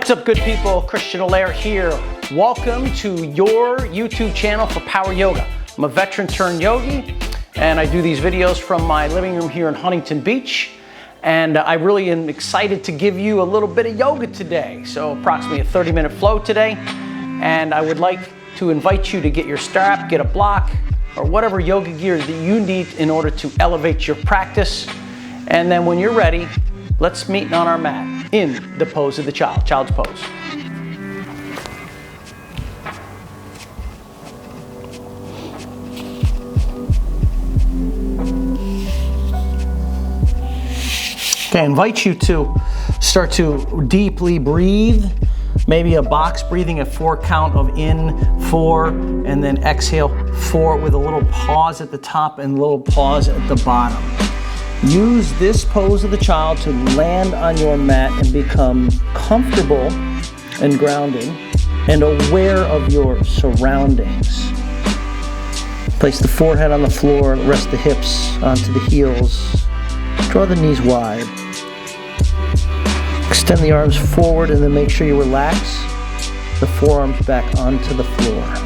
What's up, good people? Christian Allaire here. Welcome to your YouTube channel for Power Yoga. I'm a veteran turned yogi, and I do these videos from my living room here in Huntington Beach. And I really am excited to give you a little bit of yoga today. So approximately a 30-minute flow today. And I would like to invite you to get your strap, get a block, or whatever yoga gear that you need in order to elevate your practice. And then when you're ready, let's meet on our mat in the pose of the child, child's pose. Okay, I invite you to start to deeply breathe. Maybe a box breathing, a 4 count of in, 4, and then exhale 4 with a little pause at the top and a little pause at the bottom. Use this pose of the child to land on your mat and become comfortable and grounding and aware of your surroundings. Place the forehead on the floor, rest the hips onto the heels. Draw the knees wide. Extend the arms forward and then make sure you relax the forearms back onto the floor.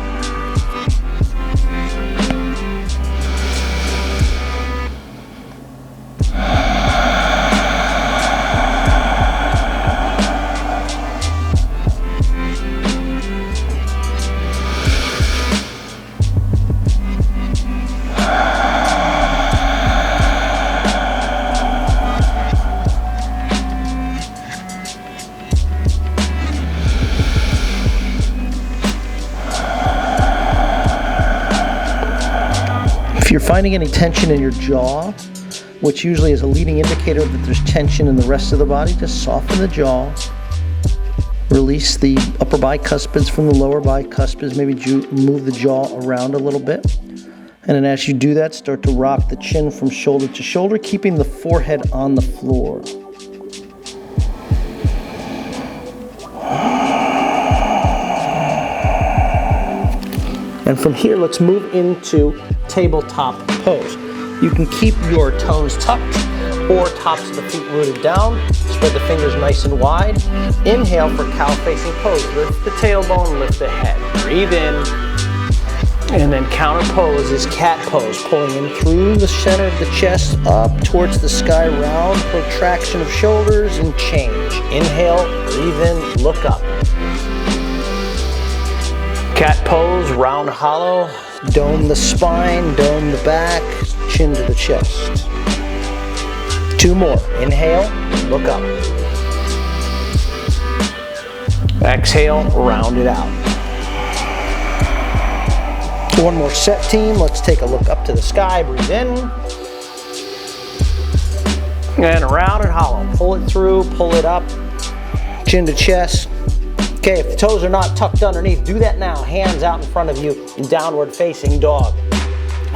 If you're finding any tension in your jaw, which usually is a leading indicator that there's tension in the rest of the body, just soften the jaw. Release the upper bicuspids from the lower bicuspids. Maybe move the jaw around a little bit. And then as you do that, start to rock the chin from shoulder to shoulder, keeping the forehead on the floor. And from here, let's move into tabletop pose. You can keep your toes tucked or tops of the feet rooted down. Spread the fingers nice and wide. Inhale for cow facing pose. Lift the tailbone, lift the head. Breathe in. And then counter pose is cat pose. Pulling in through the center of the chest, up towards the sky, round protraction of shoulders and change. Inhale, breathe in, look up. Cat pose, round hollow, dome the spine, dome the back, chin to the chest. 2 more. Inhale, look up. Exhale, round it out. 1 more set, team. Let's take a look up to the sky. Breathe in. And round and hollow. Pull it through, pull it up. Chin to chest. Okay, if the toes are not tucked underneath, do that now. Hands out in front of you in downward facing dog.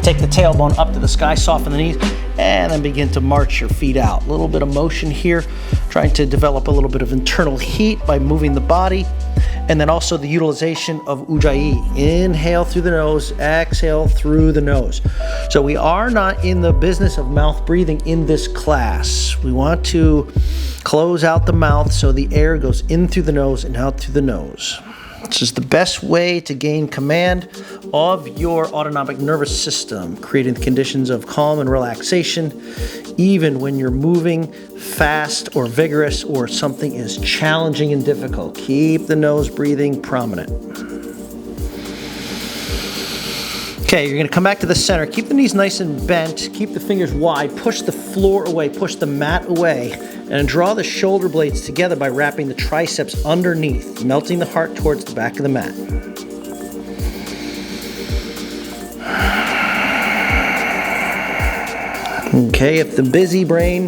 Take the tailbone up to the sky, soften the knees, and then begin to march your feet out. A little bit of motion here, trying to develop a little bit of internal heat by moving the body. And then also the utilization of Ujjayi. Inhale through the nose, exhale through the nose. So we are not in the business of mouth breathing in this class. We want to close out the mouth so the air goes in through the nose and out through the nose. This is the best way to gain command of your autonomic nervous system, creating the conditions of calm and relaxation, even when you're moving fast or vigorous or something is challenging and difficult. Keep the nose breathing prominent. Okay, you're going to come back to the center. Keep the knees nice and bent. Keep the fingers wide. Push the floor away. Push the mat away. And draw the shoulder blades together by wrapping the triceps underneath, melting the heart towards the back of the mat. Okay, if the busy brain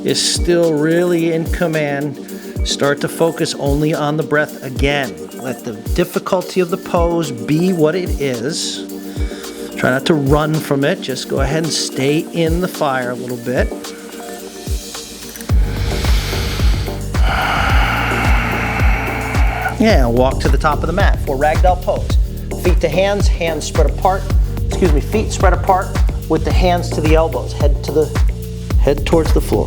is still really in command, start to focus only on the breath again. Let the difficulty of the pose be what it is. Try not to run from it. Just go ahead and stay in the fire a little bit. Yeah, walk to the top of the mat for ragdoll pose. Feet to hands, hands spread apart. Feet spread apart with the hands to the elbows, head towards the floor.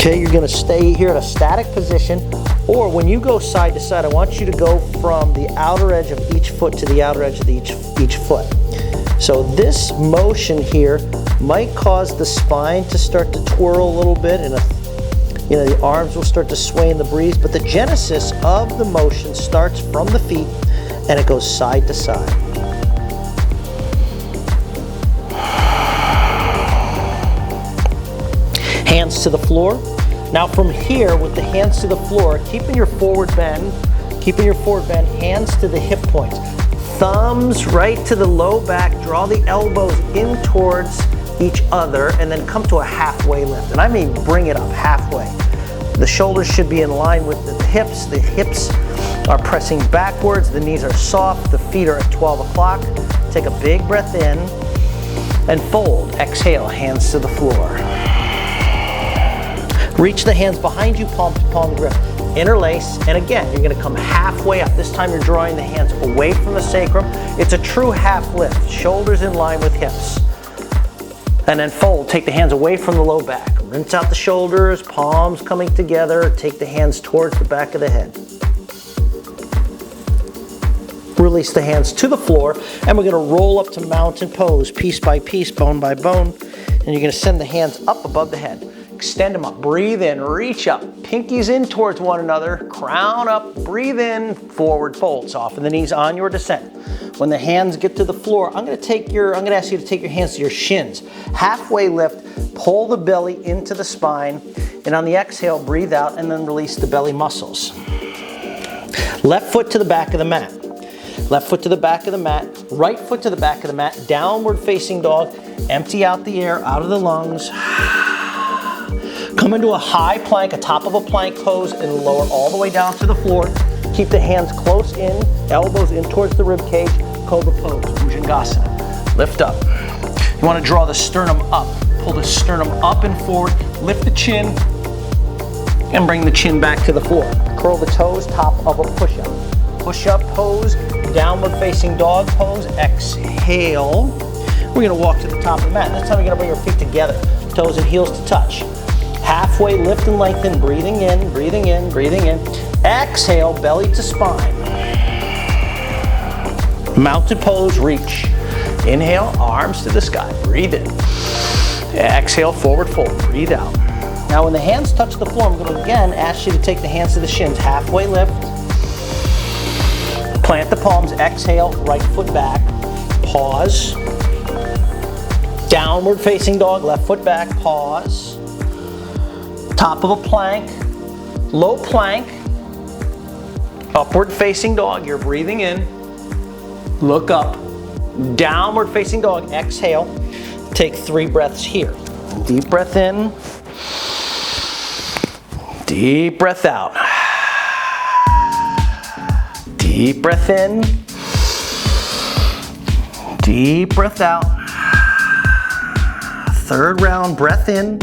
Okay, you're gonna stay here in a static position, or when you go side to side, I want you to go from the outer edge of each foot to the outer edge of each foot. So this motion here might cause the spine to start to twirl a little bit, and the arms will start to sway in the breeze, but the genesis of the motion starts from the feet and it goes side to side. Hands to the floor. Now from here, with the hands to the floor, keeping your forward bend, hands to the hip points. Thumbs right to the low back, draw the elbows in towards each other, and then come to a halfway lift. And I mean bring it up halfway. The shoulders should be in line with the hips. The hips are pressing backwards, the knees are soft, the feet are at 12 o'clock. Take a big breath in and fold. Exhale, hands to the floor. Reach the hands behind you, palm to palm grip. Interlace, and again, you're gonna come halfway up. This time you're drawing the hands away from the sacrum. It's a true half lift, shoulders in line with hips. And then fold, take the hands away from the low back. Rinse out the shoulders, palms coming together. Take the hands towards the back of the head. Release the hands to the floor, and we're gonna roll up to mountain pose, piece by piece, bone by bone. And you're gonna send the hands up above the head. Extend them up, breathe in, reach up, pinkies in towards one another, crown up, breathe in, forward fold, soften the knees on your descent. When the hands get to the floor, I'm gonna ask you to take your hands to your shins. Halfway lift, pull the belly into the spine, and on the exhale, breathe out and then release the belly muscles. Left foot to the back of the mat. Left foot to the back of the mat, right foot to the back of the mat, downward facing dog, empty out the air out of the lungs. Come into a high plank, a top of a plank pose, and lower all the way down to the floor. Keep the hands close in, elbows in towards the rib cage, cobra pose, Bhujangasana. Lift up. You want to draw the sternum up. Pull the sternum up and forward, lift the chin, and bring the chin back to the floor. Curl the toes, top of a push-up. Push-up pose, downward facing dog pose, exhale. We're gonna walk to the top of the mat. This time you're gonna bring your feet together, toes and heels to touch. Halfway lift and lengthen, breathing in, breathing in, breathing in. Exhale, belly to spine. Mountain pose, reach. Inhale, arms to the sky, breathe in. Exhale, forward fold, breathe out. Now when the hands touch the floor, I'm going to again ask you to take the hands to the shins. Halfway lift. Plant the palms, exhale, right foot back. Pause. Downward facing dog, left foot back, pause. Top of a plank, low plank, upward facing dog, you're breathing in, look up, downward facing dog, exhale, take 3 breaths here. Deep breath in, deep breath out. Deep breath in, deep breath out. 3rd round, breath in.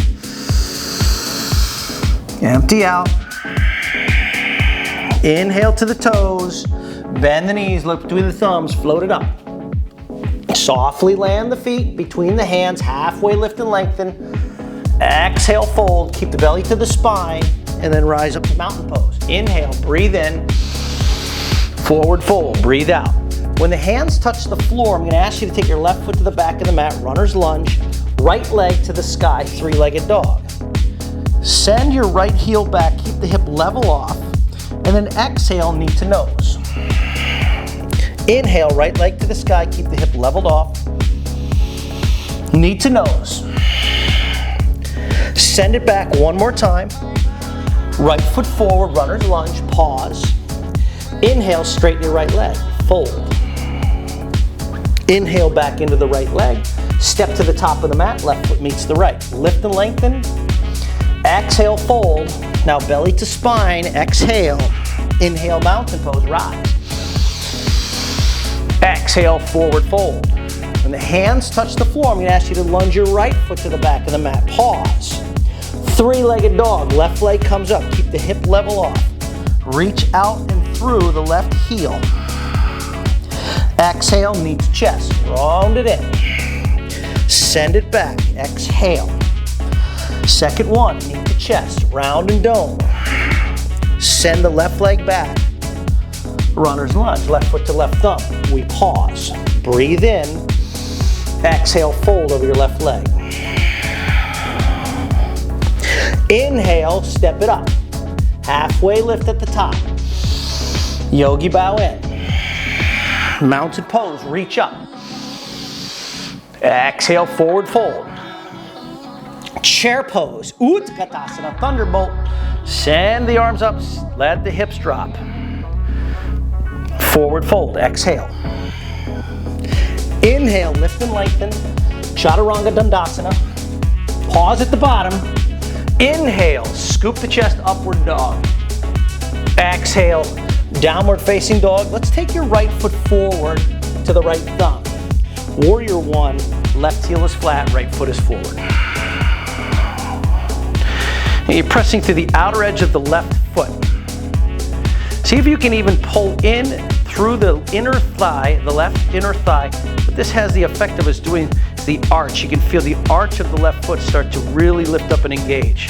Empty out. Inhale to the toes. Bend the knees, look between the thumbs, float it up. Softly land the feet between the hands, halfway lift and lengthen. Exhale, fold, keep the belly to the spine, and then rise up to mountain pose. Inhale, breathe in. Forward fold, breathe out. When the hands touch the floor, I'm gonna ask you to take your left foot to the back of the mat, runner's lunge, right leg to the sky, 3-legged dog. Send your right heel back, keep the hip level off, and then exhale, knee to nose. Inhale, right leg to the sky, keep the hip leveled off. Knee to nose. Send it back one more time. Right foot forward, runner's lunge, pause. Inhale, straighten your right leg, fold. Inhale back into the right leg. Step to the top of the mat, left foot meets the right. Lift and lengthen. Exhale, fold. Now belly to spine, exhale. Inhale, mountain pose, rise. Exhale, forward fold. When the hands touch the floor, I'm going to ask you to lunge your right foot to the back of the mat. Pause. 3-legged dog, left leg comes up. Keep the hip level off. Reach out and through the left heel. Exhale, knee to chest. Round it in. Send it back. Exhale. Second one, knee to chest, round and dome. Send the left leg back. Runner's lunge, left foot to left thumb. We pause. Breathe in. Exhale, fold over your left leg. Inhale, step it up. Halfway lift at the top. Yogi bow in. Mounted pose, reach up. Exhale, forward fold. Chair pose, Utkatasana, thunderbolt. Send the arms up, let the hips drop. Forward fold, exhale. Inhale, lift and lengthen. Chaturanga Dandasana. Pause at the bottom. Inhale, scoop the chest, upward dog. Exhale, downward facing dog. Let's take your right foot forward to the right thumb. Warrior one, left heel is flat, right foot is forward. And you're pressing through the outer edge of the left foot. See if you can even pull in through the inner thigh, the left inner thigh. What this has the effect of is doing the arch. You can feel the arch of the left foot start to really lift up and engage.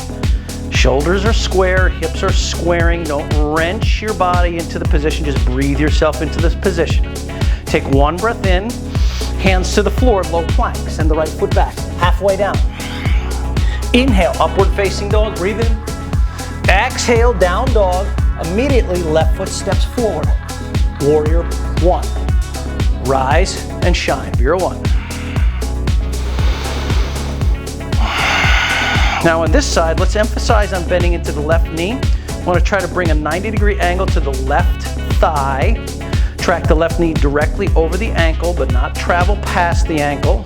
Shoulders are square, hips are squaring. Don't wrench your body into the position. Just breathe yourself into this position. Take one breath in, hands to the floor, low plank. Send the right foot back, halfway down. Inhale, upward facing dog, breathe in. Exhale, down dog. Immediately, left foot steps forward. Warrior one. Rise and shine, Vuori one. Now on this side, let's emphasize on bending into the left knee. I want to try to bring a 90-degree angle to the left thigh. Track the left knee directly over the ankle, but not travel past the ankle.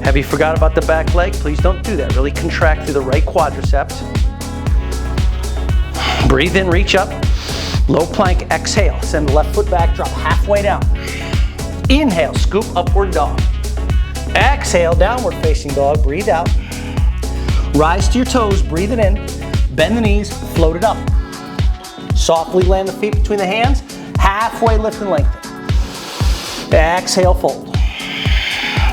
Have you forgot about the back leg? Please don't do that. Really contract through the right quadriceps. Breathe in, reach up. Low plank, exhale. Send the left foot back, drop halfway down. Inhale, scoop, upward dog. Exhale, downward facing dog, breathe out. Rise to your toes, breathe it in. Bend the knees, float it up. Softly land the feet between the hands. Halfway lift and lengthen. Exhale, fold.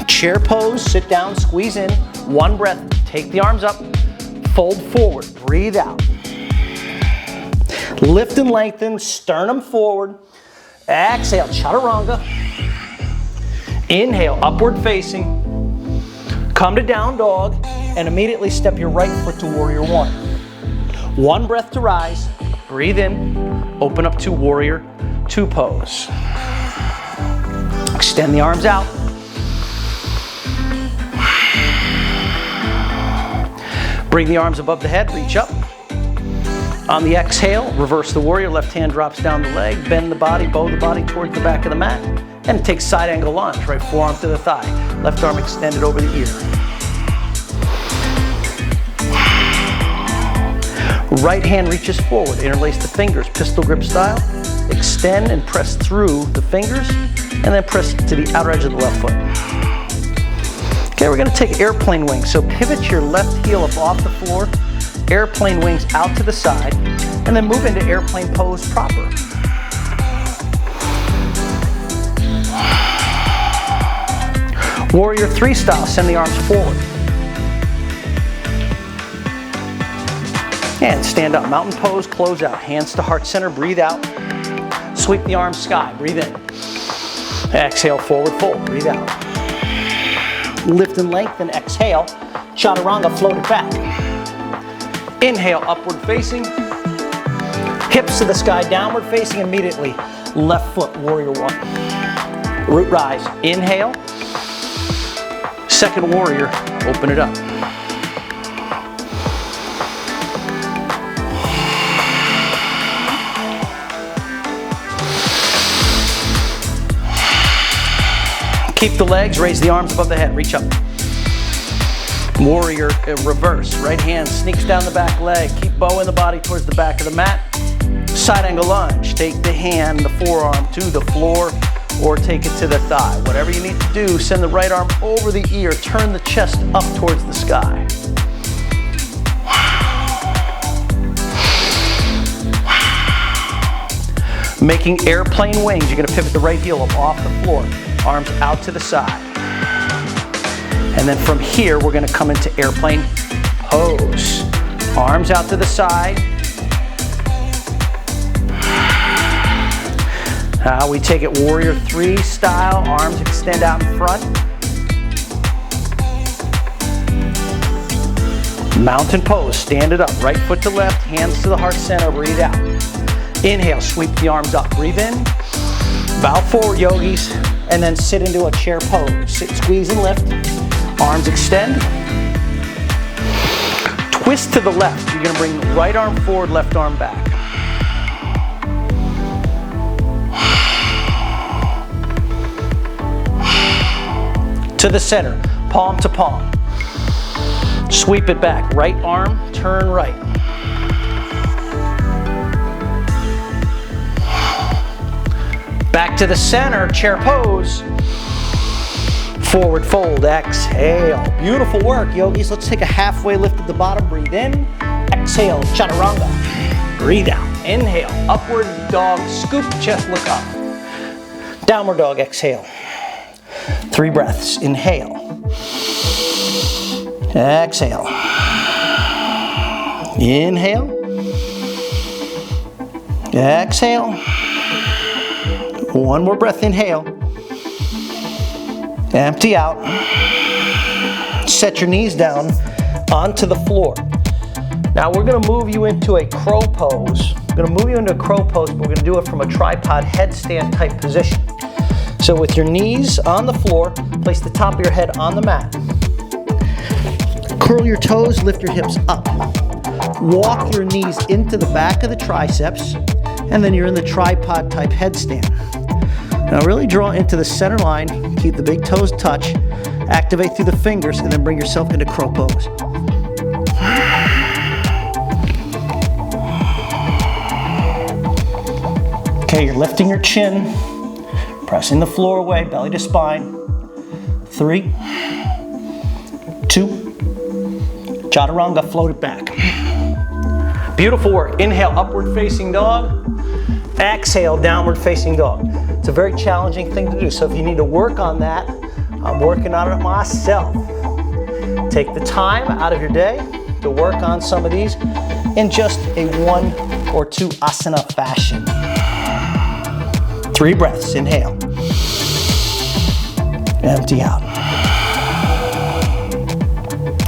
Chair pose, sit down, squeeze in. One breath, take the arms up. Fold forward, breathe out. Lift and lengthen, sternum forward. Exhale, chaturanga. Inhale, upward facing. Come to down dog and immediately step your right foot to warrior one. One breath to rise. Breathe in. Open up to warrior two pose. Extend the arms out. Bring the arms above the head, reach up. On the exhale, reverse the warrior, left hand drops down the leg, bend the body, bow the body towards the back of the mat, and take side angle lunge, right forearm to the thigh, left arm extended over the ear. Right hand reaches forward, interlace the fingers, pistol grip style, extend and press through the fingers, and then press to the outer edge of the left foot. Okay, we're gonna take airplane wings, so pivot your left heel up off the floor, airplane wings out to the side, and then move into airplane pose proper. Warrior three style, send the arms forward. And stand up, mountain pose, close out, hands to heart center, breathe out. Sweep the arms sky, breathe in. Exhale, forward fold, breathe out. Lift and lengthen, exhale. Chaturanga, float it back. Inhale, upward facing. Hips to the sky, downward facing immediately. Left foot, warrior one. Root rise, inhale. Second warrior, open it up. Keep the legs, raise the arms above the head, reach up. Warrior reverse, right hand sneaks down the back leg, keep bowing the body towards the back of the mat. Side angle lunge, take the hand, the forearm to the floor or take it to the thigh. Whatever you need to do, send the right arm over the ear, turn the chest up towards the sky. Making airplane wings, you're gonna pivot the right heel up off the floor. Arms out to the side. And then from here, we're gonna come into airplane pose. Arms out to the side. Now we take it warrior 3 style. Arms extend out in front. Mountain pose, stand it up. Right foot to left, hands to the heart center, breathe out. Inhale, sweep the arms up, breathe in. Bow forward, yogis, and then sit into a chair pose. Sit, squeeze and lift. Arms extend. Twist to the left. You're gonna bring right arm forward, left arm back. To the center, palm to palm. Sweep it back, right arm, turn right. Back to the center, chair pose. Forward fold, exhale. Beautiful work, yogis. Let's take a halfway lift at the bottom, breathe in. Exhale, chaturanga. Breathe out, inhale, upward dog, scoop, chest look up. Downward dog, exhale. 3 breaths, inhale. Exhale. Inhale. Exhale. 1 more breath, inhale. Empty out. Set your knees down onto the floor. Now we're going to move you into a crow pose. We're going to move you into a crow pose, but we're going to do it from a tripod headstand type position. So with your knees on the floor, place the top of your head on the mat. Curl your toes, lift your hips up. Walk your knees into the back of the triceps, and then you're in the tripod type headstand. Now really draw into the center line, keep the big toes touch, activate through the fingers, and then bring yourself into crow pose. Okay, you're lifting your chin, pressing the floor away, belly to spine. 3, 2, chaturanga, float it back. Beautiful work. Inhale, upward facing dog. Exhale, downward facing dog. It's a very challenging thing to do, so if you need to work on that, I'm working on it myself. Take the time out of your day to work on some of these in just a 1 or 2 asana fashion. 3 breaths, inhale. Empty out.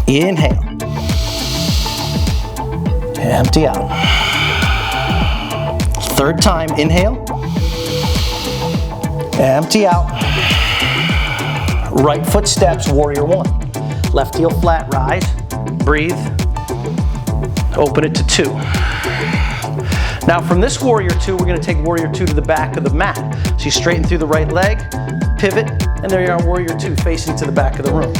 Inhale. Empty out. 3rd time, inhale. Empty out. Right foot steps, warrior 1. Left heel flat, rise. Breathe. Open it to 2. Now from this warrior 2, we're going to take warrior 2 to the back of the mat. So you straighten through the right leg, pivot, and there you are, warrior 2 facing to the back of the room.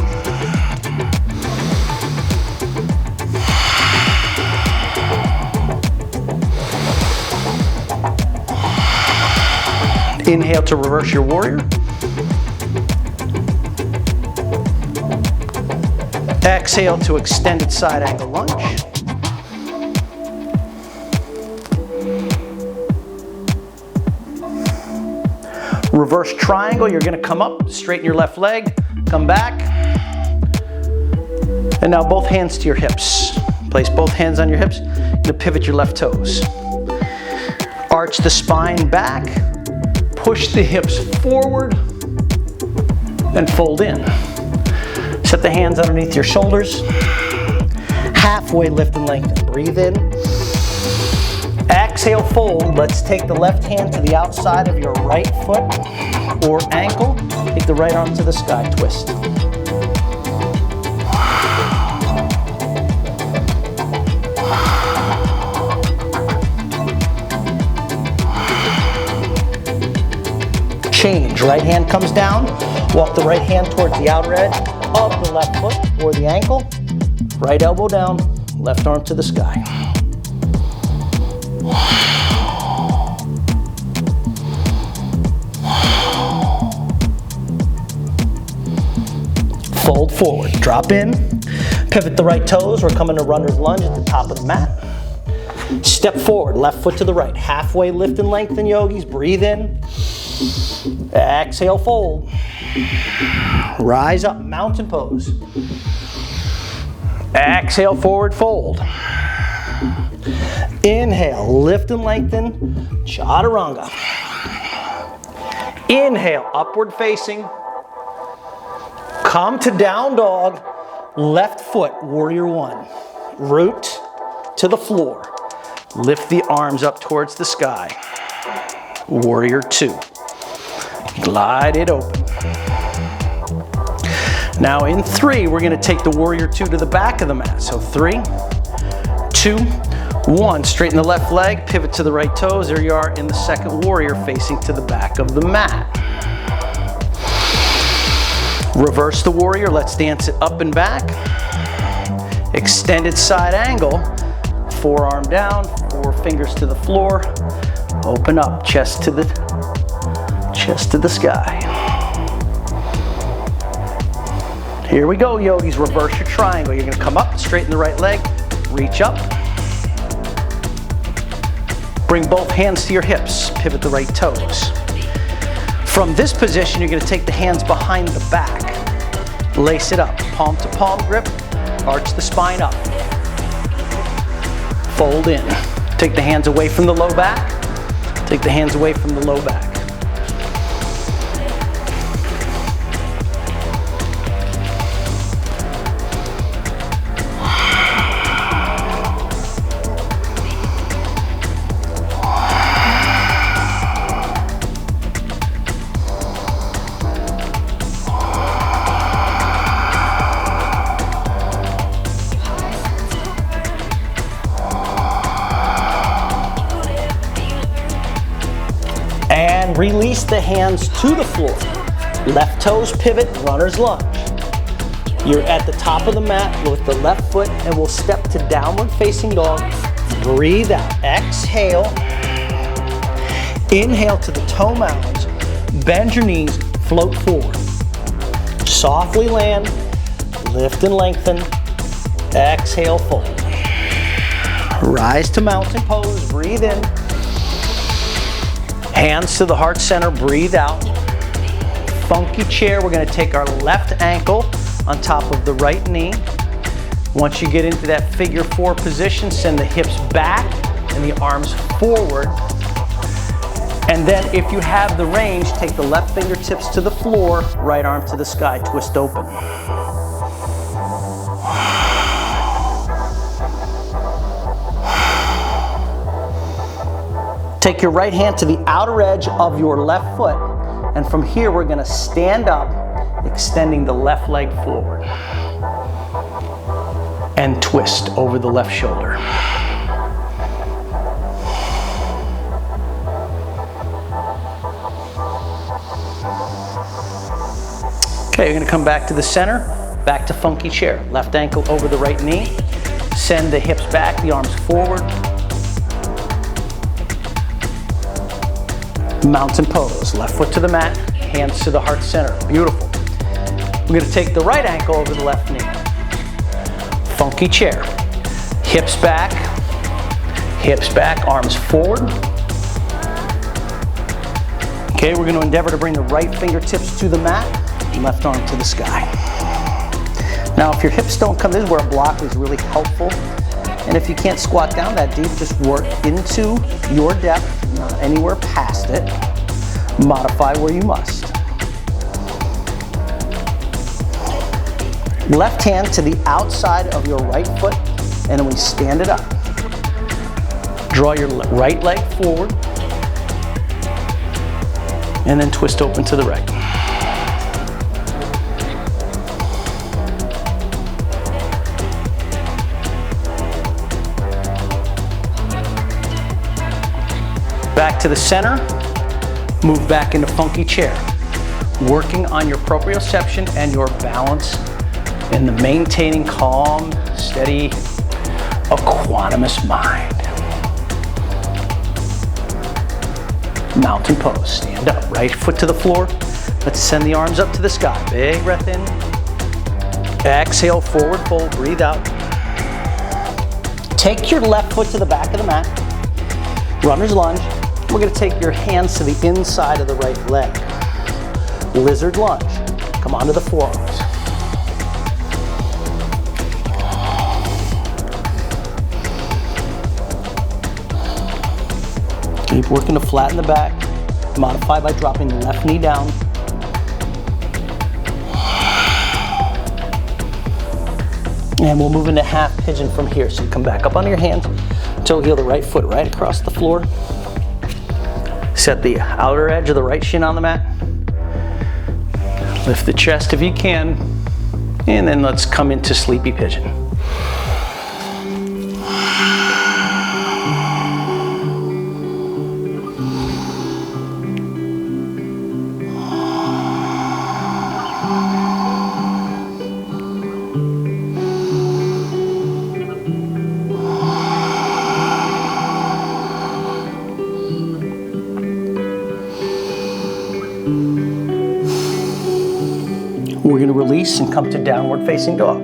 Inhale to reverse your warrior. Exhale to extended side angle lunge. Reverse triangle, you're gonna come up, straighten your left leg, come back. And now both hands to your hips. Place both hands on your hips, you're gonna pivot your left toes. Arch the spine back, push the hips forward, and fold in. Set the hands underneath your shoulders. Halfway lift and lengthen, breathe in. Exhale, fold. Let's take the left hand to the outside of your right foot or ankle. Take the right arm to the sky, twist. Change, right hand comes down. Walk the right hand towards the outer edge of the left foot or the ankle. Right elbow down, left arm to the sky. Fold forward, drop in, pivot the right toes. We're coming to runner's lunge at the top of the mat. Step forward, left foot to the right. Halfway lift and lengthen, yogis. Breathe in. Exhale, fold. Rise up, mountain pose. Exhale, forward fold. Inhale, lift and lengthen, chaturanga. Inhale, upward facing. Come to down dog, left foot, warrior one. Root to the floor. Lift the arms up towards the sky. Warrior two. Glide it open. Now in three, we're gonna take the warrior two to the back of the mat. So 3, 2, 1. Straighten the left leg, pivot to the right toes. There you are in the second warrior facing to the back of the mat. Reverse the warrior, let's dance it up and back. Extended side angle, forearm down, 4 fingers to the floor. Open up, chest to the sky. Here we go, yogis. Reverse your triangle. You're gonna come up, straighten the right leg, reach up. Bring both hands to your hips, pivot the right toes. From this position, you're gonna take the hands behind the back. Lace it up, palm to palm grip, arch the spine up. Fold in. Take the hands away from the low back. Take the hands away from the low back. And release the hands to the floor. Left toes pivot, runner's lunge. You're at the top of the mat with the left foot, and we'll step to downward facing dog. Breathe out, exhale. Inhale to the toe mounds. Bend your knees, float forward. Softly land, lift and lengthen. Exhale, fold. Rise to mountain pose, breathe in. Hands to the heart center, breathe out. Funky chair, we're gonna take our left ankle on top of the right knee. Once you get into that figure 4 position, send the hips back and the arms forward. And then if you have the range, take the left fingertips to the floor, right arm to the sky, twist open. Take your right hand to the outer edge of your left foot, and from here we're gonna stand up, extending the left leg forward. And twist over the left shoulder. Okay, you're gonna come back to the center, back to funky chair. Left ankle over the right knee. Send the hips back, the arms forward. Mountain pose, left foot to the mat, hands to the heart center, beautiful. We're gonna take the right ankle over the left knee. Funky chair, hips back, arms forward. Okay, we're gonna endeavor to bring the right fingertips to the mat, left arm to the sky. Now if your hips don't come, this is where a block is really helpful. And if you can't squat down that deep, just work into your depth, not anywhere past it. Modify where you must. Left hand to the outside of your right foot, and then we stand it up. Draw your right leg forward, and then twist open to the right. Back to the center, move back into funky chair. Working on your proprioception and your balance and the maintaining calm, steady, equanimous mind. Mountain pose, stand up, right foot to the floor. Let's send the arms up to the sky. Big breath in. Exhale, forward fold, breathe out. Take your left foot to the back of the mat. Runner's lunge. We're going to take your hands to the inside of the right leg. Lizard lunge. Come onto the forearms. Keep working to flatten the back. Modify by dropping the left knee down. And we'll move into half pigeon from here. So you come back up onto your hands, toe heel the right foot right across the floor. Set the outer edge of the right shin on the mat. Lift the chest if you can. And then let's come into sleepy pigeon. We're going to release and come to downward facing dog.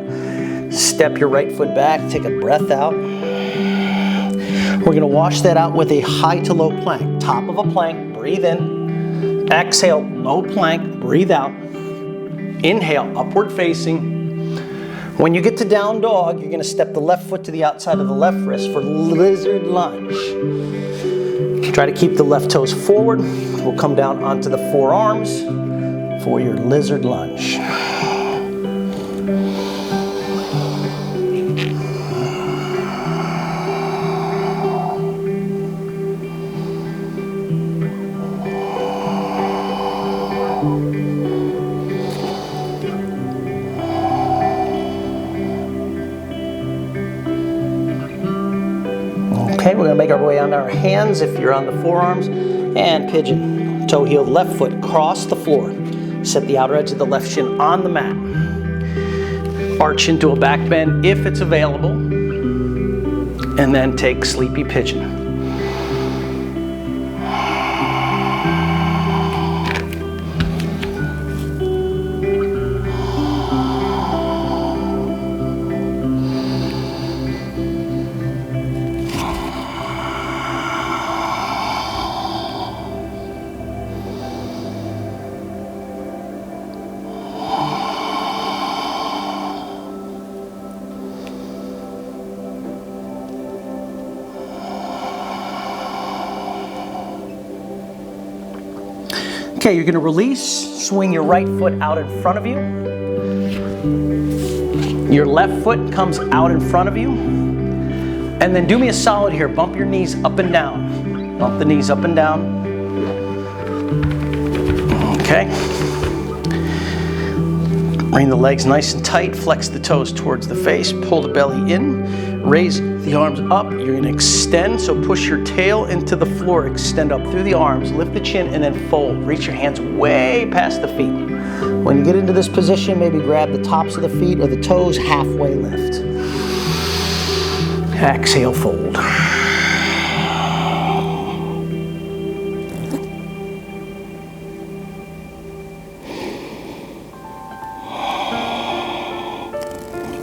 Step your right foot back, take a breath out. We're going to wash that out with a high to low plank. Top of a plank, breathe in. Exhale, low plank, breathe out. Inhale, upward facing. When you get to down dog, you're going to step the left foot to the outside of the left wrist for lizard lunge. Try to keep the left toes forward. We'll come down onto the forearms for your lizard lunge. Okay, we're going to make our way onto our hands if you're on the forearms, and pigeon. Toe heel left foot, cross the floor. Set the outer edge of the left shin on the mat. Arch into a back bend if it's available. And then take sleepy pigeon. Okay, you're going to release, swing your right foot out in front of you. Your left foot comes out in front of you. And then do me a solid here, bump your knees up and down. Bump the knees up and down. Okay. Bring the legs nice and tight, flex the toes towards the face, pull the belly in, raise the arms up. You're going to extend, so push your tail into the floor, extend up through the arms, lift the chin, and then fold. Reach your hands way past the feet. When you get into this position, maybe grab the tops of the feet or the toes, halfway lift. Exhale, fold.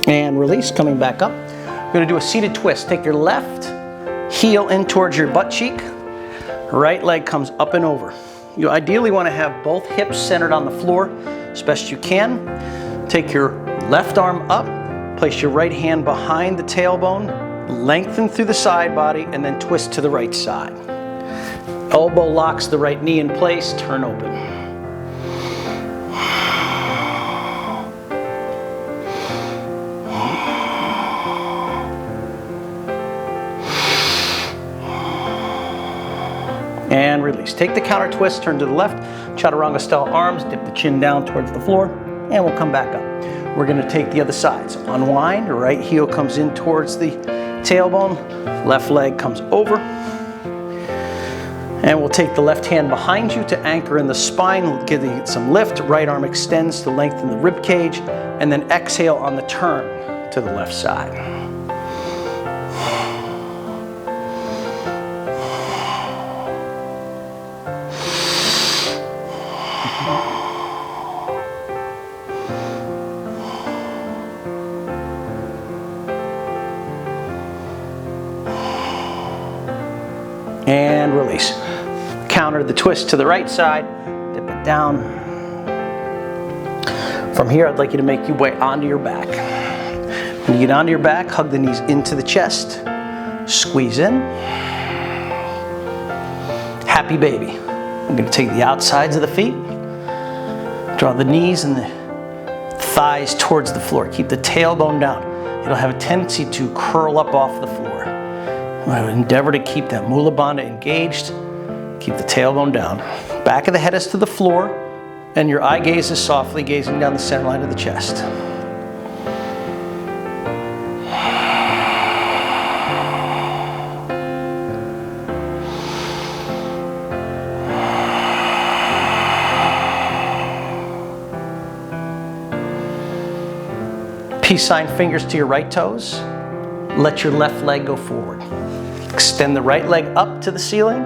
And release, coming back up. We're going to do a seated twist. Take your left heel in towards your butt cheek. Right leg comes up and over. You ideally want to have both hips centered on the floor as best you can. Take your left arm up. Place your right hand behind the tailbone. Lengthen through the side body and then twist to the right side. Elbow locks the right knee in place. Turn open. And release. Take the counter twist, turn to the left, chaturanga style arms, dip the chin down towards the floor, and we'll come back up. We're going to take the other side. So unwind, right heel comes in towards the tailbone, left leg comes over. And we'll take the left hand behind you to anchor in the spine, giving it some lift. Right arm extends to lengthen the rib cage, and then exhale on the turn to the left side. And release. Counter the twist to the right side, dip it down. From here, I'd like you to make your way onto your back. When you get onto your back, hug the knees into the chest, squeeze in. Happy baby. I'm going to take the outsides of the feet, draw the knees and the thighs towards the floor. Keep the tailbone down. It'll have a tendency to curl up off the floor. I would endeavor to keep that Mula Bandha engaged. Keep the tailbone down. Back of the head is to the floor, and your eye gaze is softly gazing down the center line of the chest. Peace sign fingers to your right toes. Let your left leg go forward. Extend the right leg up to the ceiling.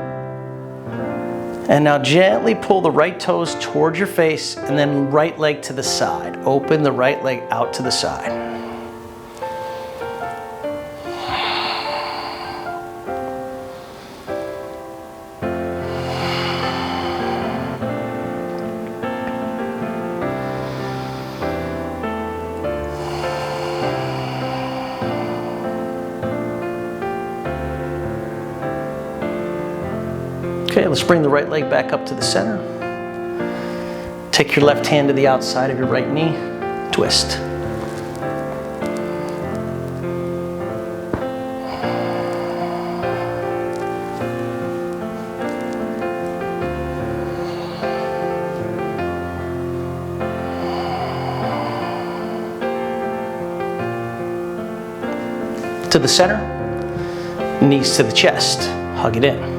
And now gently pull the right toes towards your face and then right leg to the side. Open the right leg out to the side. Okay, let's bring the right leg back up to the center. Take your left hand to the outside of your right knee. Twist. To the center. Knees to the chest. Hug it in.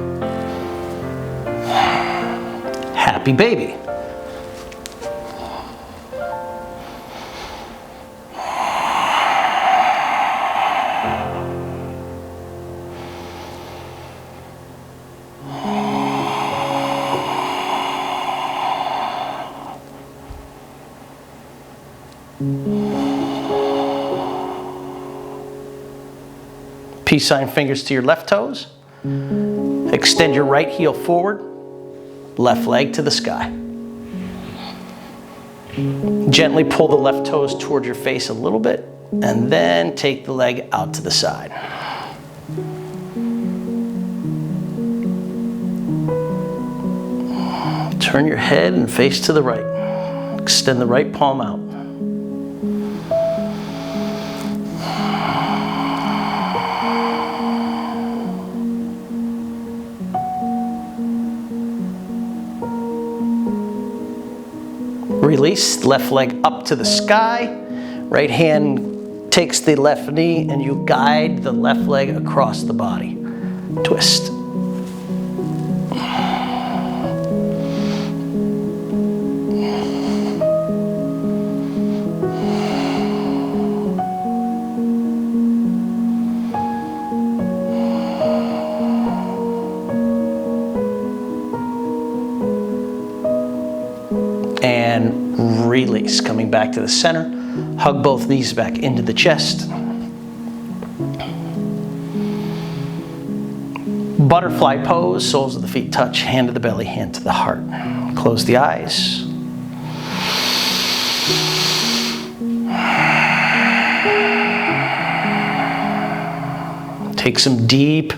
Happy baby. Peace sign fingers to your left toes. Extend your right heel forward. Left leg to the sky. Gently pull the left toes towards your face a little bit and then take the leg out to the side. Turn your head and face to the right. Extend the right palm out. Release, left leg up to the sky. Right hand takes the left knee and you guide the left leg across the body. Twist. And release, coming back to the center. Hug both knees back into the chest. Butterfly pose, soles of the feet touch, hand to the belly, hand to the heart. Close the eyes. Take some deep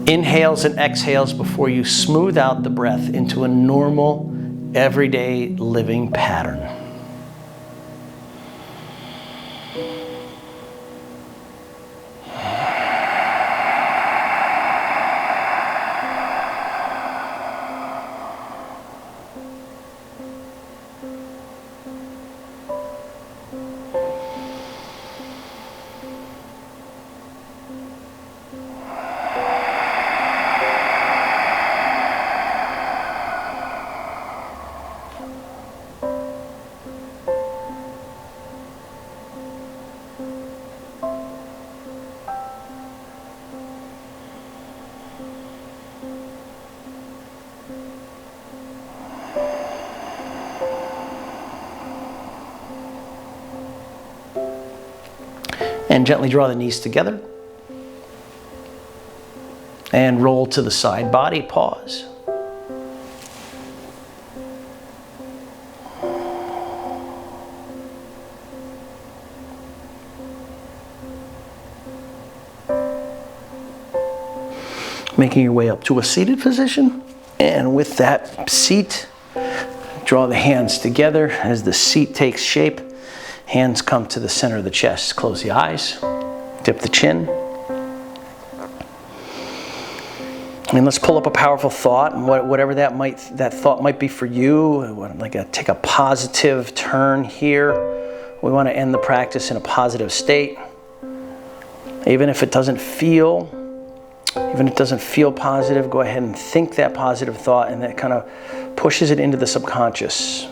inhales and exhales before you smooth out the breath into a normal, everyday living pattern. And gently draw the knees together. And roll to the side body, pause. Making your way up to a seated position. And with that seat, draw the hands together as the seat takes shape. Hands come to the center of the chest. Close the eyes, dip the chin. And let's pull up a powerful thought, and whatever that thought might be for you. Take a positive turn here. We want to end the practice in a positive state. Even if it doesn't feel positive, go ahead and think that positive thought, and that kind of pushes it into the subconscious.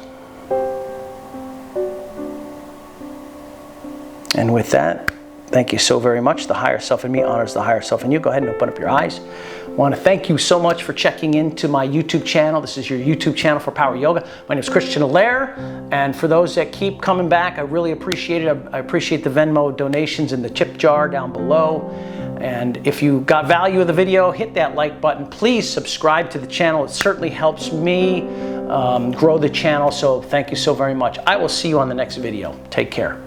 And with that, thank you so very much. The higher self in me honors the higher self in you. Go ahead and open up your eyes. I want to thank you so much for checking into my YouTube channel. This is your YouTube channel for Power Yoga. My name is Christian Allaire, and for those that keep coming back, I really appreciate it. I appreciate the Venmo donations in the tip jar down below. And if you got value of the video, hit that like button. Please subscribe to the channel. It certainly helps me grow the channel, so thank you so very much. I will see you on the next video. Take care.